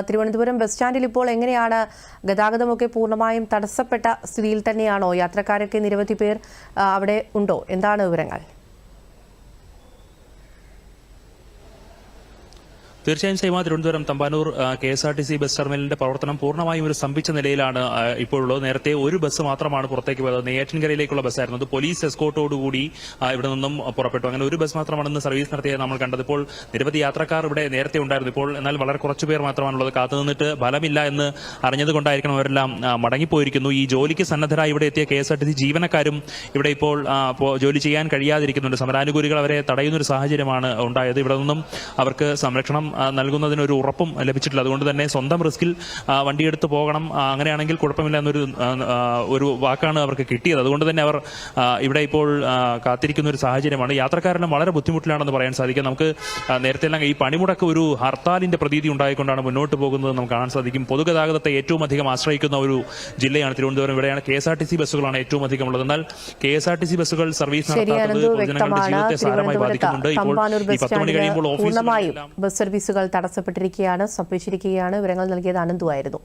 Thiruvananthapuram bus സ്റ്റാൻഡിൽ ഇപ്പോൾ എങ്ങനെയാണ് ഗതാഗതമൊക്കെ പൂർണ്ണമായും തടസ്സപ്പെട്ട സ്ഥിതിയിൽ തന്നെയാണോ? യാത്രക്കാരൊക്കെ നിരവധി പേർ അവിടെ ഉണ്ടോ? എന്താണ് വിവരങ്ങൾ? തീർച്ചയായും സൈമ, തിരുവനന്തപുരം തമ്പാനൂർ KSRTC ബസ് ടെർമിനലിന്റെ പ്രവർത്തനം പൂർണ്ണമായും ഒരു സ്തംഭിച്ച നിലയിലാണ് ഇപ്പോഴുള്ളത്. നേരത്തെ ഒരു ബസ് മാത്രമാണ് പുറത്തേക്ക് പോയത്. നെയ്യാറ്റിൻകരയിലേക്കുള്ള ബസ്സായിരുന്നു. അത് പോലീസ് എസ്കോർട്ടോടുകൂടി ഇവിടെ നിന്നും പുറപ്പെട്ടു. അങ്ങനെ ഒരു ബസ് മാത്രമാണ് ഇന്ന് സർവീസ് നടത്തിയത് നമ്മൾ കണ്ടത്. ഇപ്പോൾ നിരവധി യാത്രക്കാർ ഇവിടെ നേരത്തെ ഉണ്ടായിരുന്നു. ഇപ്പോൾ എന്നാൽ വളരെ കുറച്ചു പേർ മാത്രമാണുള്ളത്. കാത്തുനിന്നിട്ട് ഫലമില്ല എന്ന് അറിഞ്ഞതുകൊണ്ടായിരിക്കണം അവരെല്ലാം മടങ്ങിപ്പോയിരിക്കുന്നു. ഈ ജോലിക്ക് സന്നദ്ധരായി ഇവിടെ എത്തിയ KSRTC ജീവനക്കാരും ഇവിടെ ഇപ്പോൾ ജോലി ചെയ്യാൻ കഴിയാതിരിക്കുന്നുണ്ട്. സമരാനുകൂലികൾ അവരെ തടയുന്നൊരു സാഹചര്യമാണ് ഉണ്ടായത്. ഇവിടെ നിന്നും അവർക്ക് സംരക്ഷണം നൽകുന്നതിനൊരു ഉറപ്പും ലഭിച്ചിട്ടില്ല. അതുകൊണ്ട് തന്നെ സ്വന്തം റിസ്കിൽ വണ്ടിയെടുത്ത് പോകണം, അങ്ങനെയാണെങ്കിൽ കുഴപ്പമില്ല എന്നൊരു വാക്കാണ് അവർക്ക് കിട്ടിയത്. അതുകൊണ്ട് തന്നെ അവർ ഇവിടെ ഇപ്പോൾ കാത്തിരിക്കുന്ന ഒരു സാഹചര്യമാണ്. യാത്രക്കാരെല്ലാം വളരെ ബുദ്ധിമുട്ടിലാണെന്ന് പറയാൻ സാധിക്കും. നമുക്ക് നേരത്തെ എല്ലാം ഈ പണിമുടക്ക് ഒരു ഹർത്താലിന്റെ പ്രതീതി ഉണ്ടായിക്കൊണ്ടാണ് മുന്നോട്ട് പോകുന്നത് നമുക്ക് കാണാൻ സാധിക്കും. പൊതുഗതാഗതത്തെ ഏറ്റവും അധികം ആശ്രയിക്കുന്ന ഒരു ജില്ലയാണ് തിരുവനന്തപുരം. ഇവിടെയാണ് KSRTC ബസ്സുകളാണ് ഏറ്റവും അധികം ഉള്ളത്. എന്നാൽ KSRTC ബസ്സുകൾ സർവീസ് നടത്താത്തത് പൊതുജനങ്ങളുടെ ജീവിതത്തെ സാരമായി ബാധിക്കുന്നുണ്ട്. ഇപ്പോൾ ഈ 10 മണി കഴിയുമ്പോൾ ഓഫീസുകൾ തടസ്സപ്പെട്ടിരിക്കുകയാണ്, സംഭവിച്ചിരിക്കുകയാണ്. വിവരങ്ങൾ നൽകിയത് അനന്തു ആയിരുന്നു.